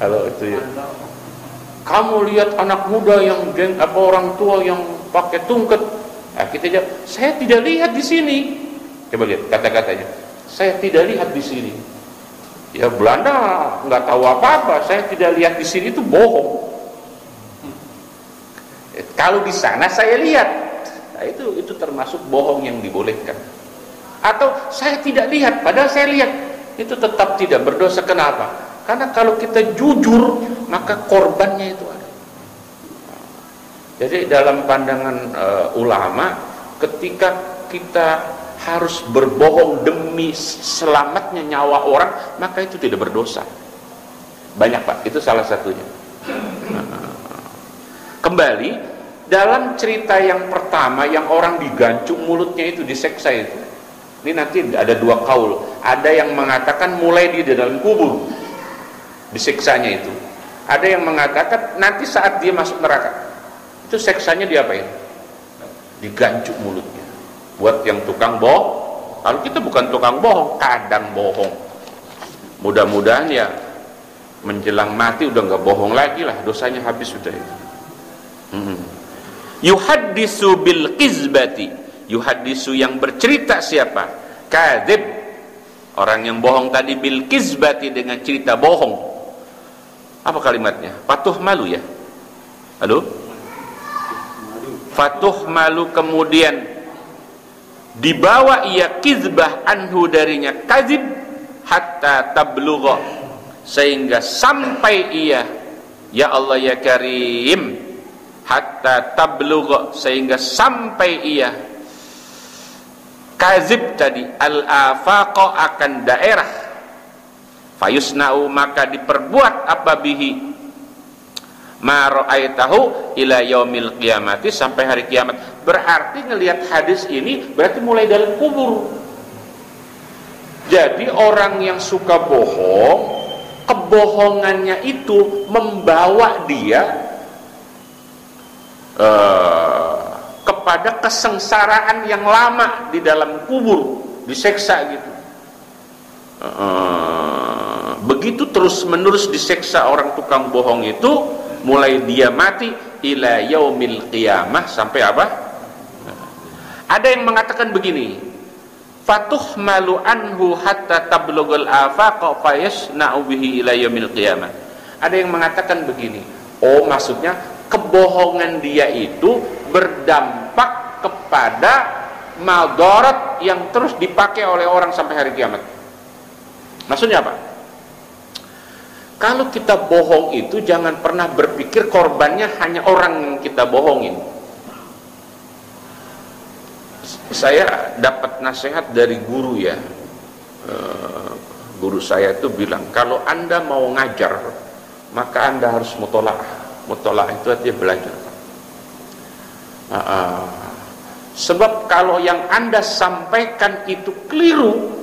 kalau itu ya. Kamu lihat anak muda yang orang tua yang pakai tungket. Kita jawab, saya tidak lihat di sini. Coba lihat kata-katanya. Saya tidak lihat di sini. Ya Belanda nggak tahu apa-apa. Saya tidak lihat di sini itu bohong. Kalau di sana saya lihat, nah, itu termasuk bohong yang dibolehkan. Atau saya tidak lihat, padahal saya lihat, itu tetap tidak berdosa. Kenapa? Karena kalau kita jujur, maka korbannya itu ada. Jadi dalam pandangan ulama, ketika kita harus berbohong demi selamatnya nyawa orang, maka itu tidak berdosa. Banyak Pak, itu salah satunya. Kembali dalam cerita yang pertama, yang orang digancung mulutnya itu, diseksa itu, ini nanti ada dua kaul. Ada yang mengatakan mulai di dalam kubur diseksanya itu. Ada yang mengatakan nanti saat dia masuk neraka. Itu seksanya diapain? Digancung mulutnya. Buat yang tukang bohong, kalau kita bukan tukang bohong, kadang bohong. Mudah-mudahan ya menjelang mati udah nggak bohong lagi lah, dosanya habis sudah itu. Yuhaddisu bil qizbati, yuhaddisu yang bercerita siapa? Kadzib, orang yang bohong tadi, bil qizbati dengan cerita bohong. Apa kalimatnya? Fatuh malu ya? Halo? Fatuh malu, kemudian dibawa ia qizbah anhu darinya kadzib hatta tablugha, sehingga sampai ia, ya Allah ya Karim, hatta tablugha, sehingga sampai ia kadzib tadi al-afaqa, akan daerah, fayusna'u, maka diperbuat apa bihi ma ra'aitahu ila yaumil qiyamati, sampai hari kiamat. Berarti ngelihat hadis ini berarti mulai dalam kubur. Jadi orang yang suka bohong, kebohongannya itu membawa dia kepada kesengsaraan yang lama di dalam kubur, diseksa gitu. Begitu terus menerus diseksa orang tukang bohong itu, mulai dia mati ila yaumil qiyamah, sampai apa? Ada yang mengatakan begini, fatuh malu anhu hatta tablughal afaqa fayasna'u bihi ila yaumil qiyamah. Ada yang mengatakan begini, oh maksudnya kebohongan dia itu berdampak kepada madarat yang terus dipakai oleh orang sampai hari kiamat. Maksudnya apa? Kalau kita bohong itu jangan pernah berpikir korbannya hanya orang yang kita bohongin. Saya dapat nasihat dari guru ya, guru saya itu bilang, kalau Anda mau ngajar maka Anda harus mutola'ah. Mutola'ah itu artinya belajar. Sebab kalau yang Anda sampaikan itu keliru,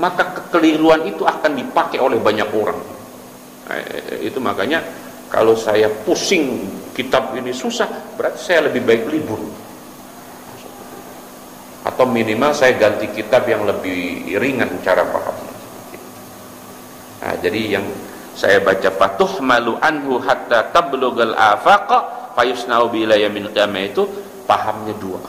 maka kekeliruan itu akan dipakai oleh banyak orang. Itu makanya kalau saya pusing kitab ini susah, berarti saya lebih baik libur, atau minimal saya ganti kitab yang lebih ringan cara pahamnya. Nah, jadi yang saya baca fatuh malu anhu hatta tablughal afaqa fayusna'u bi ila yaumil qiyamah, itu pahamnya dua.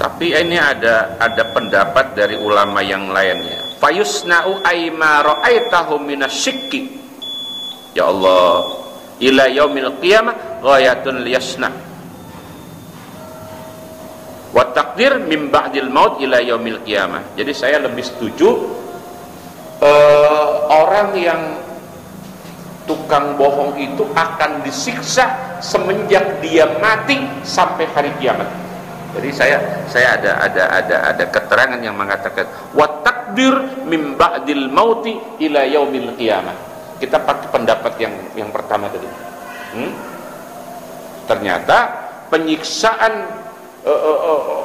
Tapi ini ada pendapat dari ulama yang lainnya. Fayusna'u aima ra'aitahu minasyikki, ya Allah, ila yaumil qiyamah ghayatun liyasna, wa taqdir min ba'dil maut ila yaumil qiyamah. Jadi saya lebih setuju orang yang tukang bohong itu akan disiksa semenjak dia mati sampai hari kiamat. Jadi saya ada keterangan yang mengatakan wa takdir min ba'dil mauti ila yaumil qiyamah. Kita pakai pendapat yang pertama tadi. Ternyata penyiksaan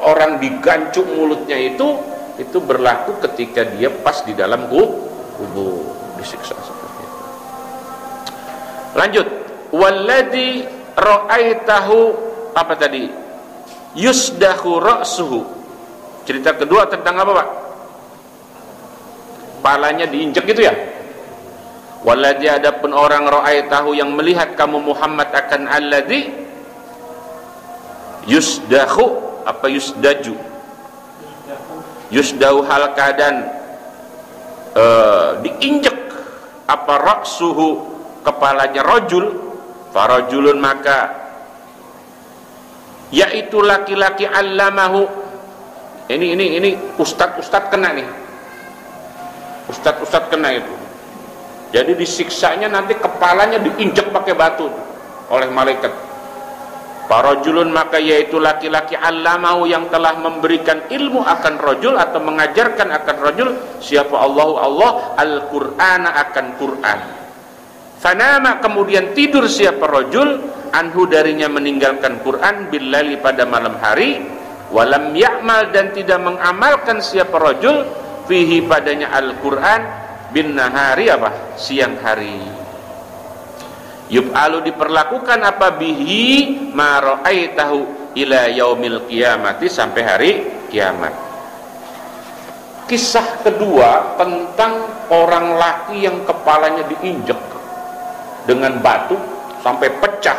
orang digancung mulutnya itu berlaku ketika dia pas di dalam kubur, disiksa seperti itu. Lanjut, walladzi ra'aitahu, apa tadi? Yusdahu ra'suhu. Cerita kedua tentang apa, Pak? kepalanya diinjek gitu ya. Waladzi adapun orang ra'aitahu yang melihat kamu Muhammad akan alladzi yusdahu apa yusdaju yusdahu hal keadaan diinjek apa ra'suhu kepalanya rajul farajulun maka yaitu laki-laki allamahu ini ustad kena nih, ustad kena itu. Jadi disiksanya nanti kepalanya diinjek pakai batu oleh malaikat. Farajulun maka yaitu laki-laki allamahu yang telah memberikan ilmu akan rajul atau mengajarkan akan rajul siapa Allah Al-Qur'ana akan Quran. Fanama kemudian tidur siapa rajul anhu darinya meninggalkan Quran billaili pada malam hari walam ya'mal dan tidak mengamalkan siapa rajul fihi padanya Al-Qur'an bin nahari apa siang hari. Yub'alu diperlakukan apa bihi ma ra'aitahu ila yaumil qiyamati sampai hari kiamat. Kisah kedua tentang orang laki yang kepalanya diinjek dengan batu sampai pecah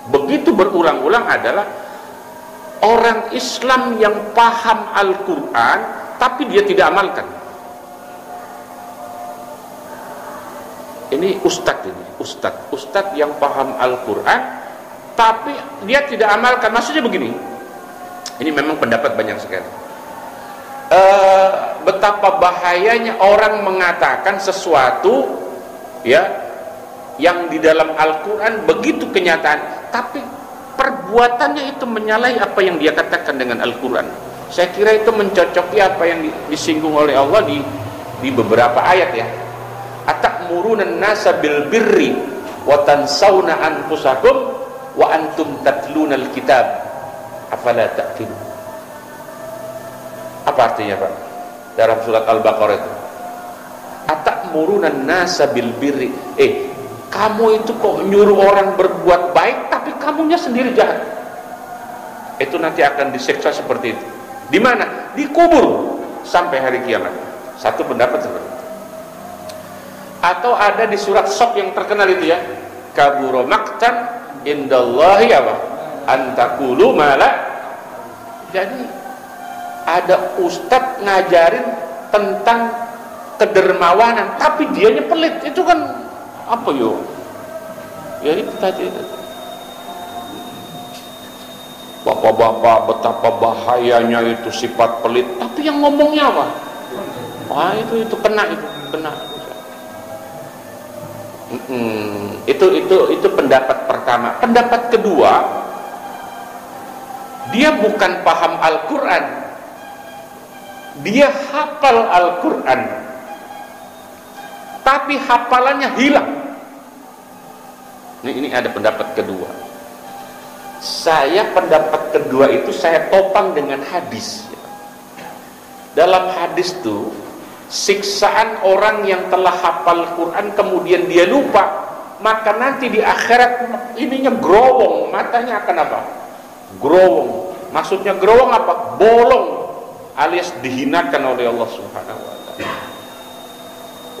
begitu berulang-ulang adalah orang Islam yang paham Al-Quran tapi dia tidak amalkan. Ini ustadz yang paham Al-Quran tapi dia tidak amalkan. Maksudnya begini, ini memang pendapat banyak sekali. Betapa bahayanya orang mengatakan sesuatu ya yang di dalam Al-Quran begitu kenyataan tapi perbuatannya itu menyalahi apa yang dia katakan dengan Al-Quran. Saya kira itu mencocoki apa yang disinggung oleh Allah di beberapa ayat ya. Atamuruna an-nasa bil birri wa tansawna anfusakum wa antum tatlunal kitab afala ta'qilun. Apa artinya Pak? Dalam surat Al-Baqarah itu. Atamuruna an-nasa bil birri. Kamu itu kok nyuruh orang berbuat baik tapi kamunya sendiri jahat. Itu nanti akan disiksa seperti itu. Di mana? Di kubur sampai hari kiamat. Satu pendapat seperti itu. Atau ada di surat Shaf yang terkenal itu ya, kabura maqtan indallahi apa antaqulu mala. Jadi ada ustadz ngajarin tentang kedermawanan tapi dianya pelit. Itu kan apa yo? Ya itu tadi itu. Bapak-bapak betapa bahayanya itu sifat pelit tapi yang ngomongnya apa? Wah itu kena. Itu pendapat pertama. Pendapat kedua, dia bukan paham Al-Quran, dia hafal Al-Quran tapi hafalannya hilang. Ini ada pendapat kedua. Pendapat kedua itu saya topang dengan hadis. Dalam hadis itu siksaan orang yang telah hafal Quran kemudian dia lupa, maka nanti di akhirat ininya growong, matanya akan apa? Growong. Maksudnya growong apa? Bolong, alias dihinakan oleh Allah Subhanahu wa taala.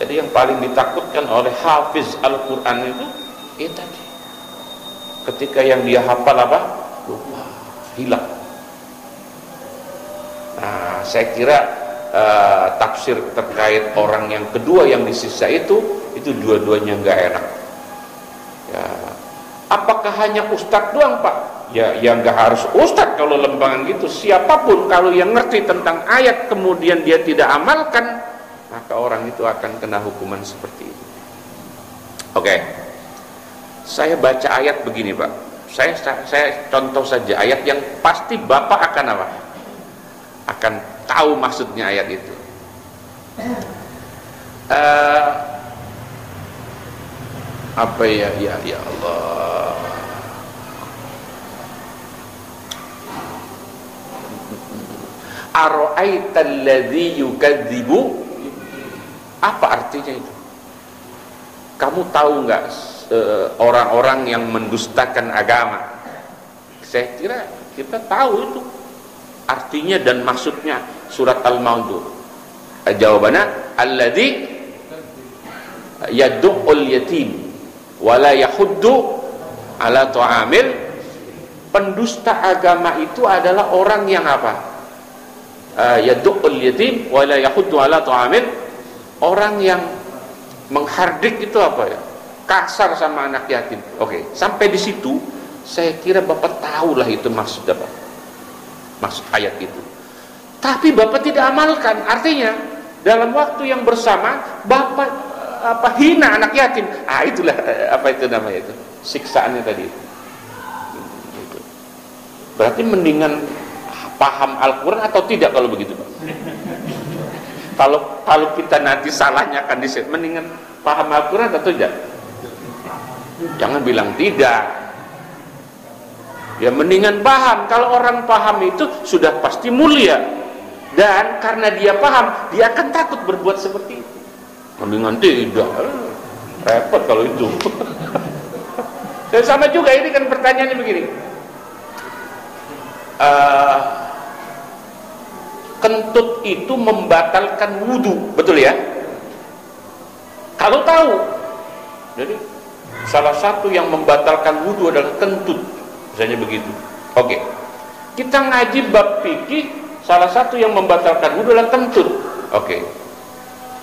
Jadi yang paling ditakutkan oleh hafiz Al-Quran itu tadi. Ketika yang dia hafal apa? Lupa, hilang. Nah, saya kira tafsir terkait orang yang kedua yang disiksa itu dua-duanya nggak enak ya. Apakah hanya ustadz doang Pak? Ya nggak harus ustadz kalau lembangan gitu. Siapapun kalau yang ngerti tentang ayat kemudian dia tidak amalkan, maka orang itu akan kena hukuman seperti itu. Oke. Saya baca ayat begini Pak, saya contoh saja ayat yang pasti Bapak akan apa? Akan tahu maksudnya ayat itu. Apa ya Allah. Ara'aital ladzi yukadzibu. Apa artinya itu? Kamu tahu nggak orang-orang yang mendustakan agama? Saya kira kita tahu itu artinya dan maksudnya surat Al-Maun. Jawabannya alladzi yad'ul yatim wala yahuddu ala ta'amil. Pendusta agama itu adalah orang yang apa? Yad'ul yatim wala yahuddu ala ta'amil. Orang yang menghardik itu apa ya? Kasar sama anak yatim. Oke, sampai di situ saya kira Bapak tahulah itu maksud apa? Maksud ayat itu. Tapi Bapak tidak amalkan. Artinya dalam waktu yang bersama Bapak hina anak yatim. Itulah apa itu namanya itu? Siksaannya tadi itu. Berarti mendingan paham Al-Quran atau tidak kalau begitu, Pak? Kalau kita nanti salahnya akan diset, mendingan paham Al-Quran atau tidak? Jangan bilang tidak. Ya mendingan paham. Kalau orang paham itu sudah pasti mulia. Dan karena dia paham, dia akan takut berbuat seperti itu. Mendingan tidak. Repot kalau itu. Dan sama juga ini kan pertanyaannya begini. Kentut itu membatalkan wudu, betul ya? Kalau tahu, jadi salah satu yang membatalkan wudu adalah kentut, misalnya begitu. Oke, kita ngaji bab fikih, salah satu yang membatalkan wudu adalah kentut. Oke,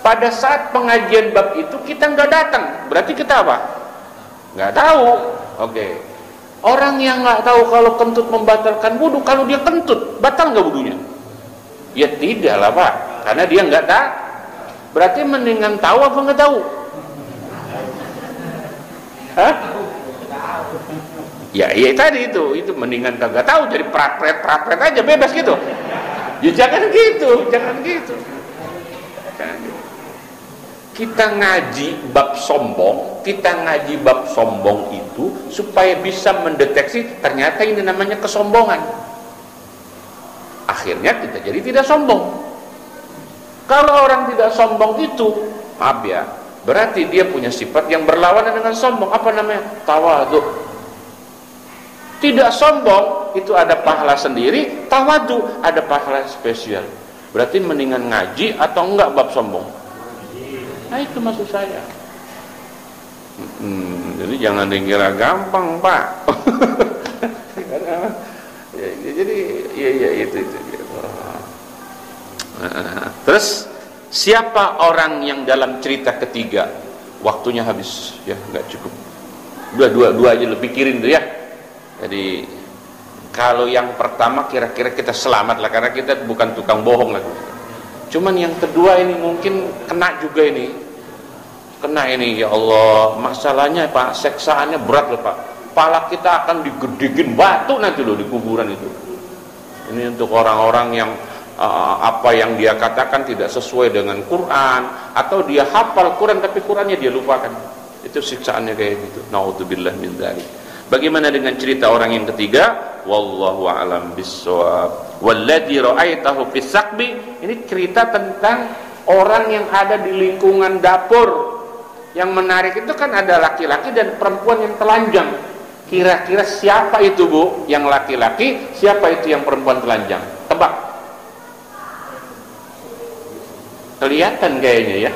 pada saat pengajian bab itu kita nggak datang, berarti kita apa? Nggak tahu. Oke, orang yang nggak tahu kalau kentut membatalkan wudu, kalau dia kentut, batal nggak wudunya? Ya tidak lah Pak, karena dia nggak tahu. Berarti mendingan tahu apa nggak tahu? Hah? Ya tadi itu mendingan kagak tahu, jadi prapret aja bebas gitu. Ya jangan gitu. Kita ngaji bab sombong itu supaya bisa mendeteksi ternyata ini namanya kesombongan. Akhirnya kita jadi tidak sombong. Kalau orang tidak sombong itu, maaf ya, berarti dia punya sifat yang berlawanan dengan sombong. Apa namanya? Tawadhu. Tidak sombong itu ada pahala sendiri, tawadhu ada pahala spesial. Berarti mendingan ngaji atau enggak bab sombong? Nah itu maksud saya. Jadi jangan dikira gampang Pak. Jadi ya itu. Terus siapa orang yang dalam cerita ketiga? Waktunya habis ya, nggak cukup. Dua aja lu pikirin tuh ya. Jadi kalau yang pertama kira-kira kita selamat lah, karena kita bukan tukang bohong lah. Cuman yang kedua ini mungkin kena juga ini. Kena ini ya Allah, masalahnya Pak, seksaannya berat loh Pak. Kepala kita akan digedegin batu nanti loh di kuburan itu. Ini untuk orang-orang yang apa yang dia katakan tidak sesuai dengan Quran, atau dia hafal Quran tapi Qurannya dia lupakan. Itu siksaannya kayak gitu. Naudzubillah min dzalik. Bagaimana dengan cerita orang yang ketiga? Wallahu a'lam bissawab. Walladzi ra'aitahu fis saqbi, ini cerita tentang orang yang ada di lingkungan dapur. Yang menarik itu kan ada laki-laki dan perempuan yang telanjang. Kira-kira siapa itu Bu yang laki-laki, siapa itu yang perempuan telanjang? Tebak. Kelihatan kayaknya ya.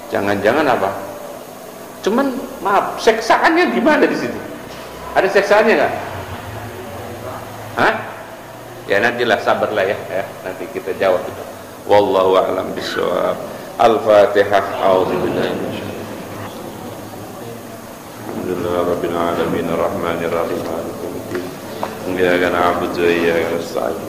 Jangan-jangan apa? Cuman maaf, seksaannya di mana di situ? Ada seksaannya nggak? Hah? Ya nantilah, sabarlah ya. Nanti kita jawab itu. Wallahu a'lam bishawab. Al-Fatihah. A'udzubillahi minasyaitonir Alhamdulillah rabbil alamin arrahmanir rahim maliki yaumiddin. Iyyaka na'budu wa iyyaka nasta'in.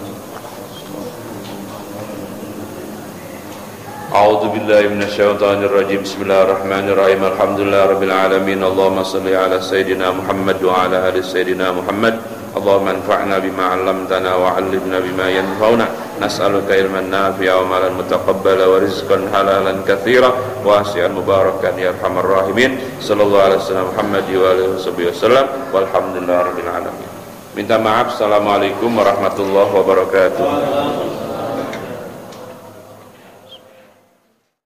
A'udzu billahi minasyaitonir rajim. Bismillahirrahmanirrahim. Alhamdulillah rabbil alamin. Allahumma shalli ala sayidina Muhammad wa ala ali sayidina Muhammad. Allahumma anfa'na bima 'allamtana wa 'allimna bima yanfa'una. Nas'aluka ilman nafi'a wa 'amalan mutaqabbala wa rizqan halalan katsira wa wasi'an mubarakan ya arhamar rahimin. Sallallahu alaihi wasallam Muhammad wa alihi wasallam. Walhamdulillahirabbil alamin. Minta maaf. Assalamualaikum warahmatullahi wabarakatuh.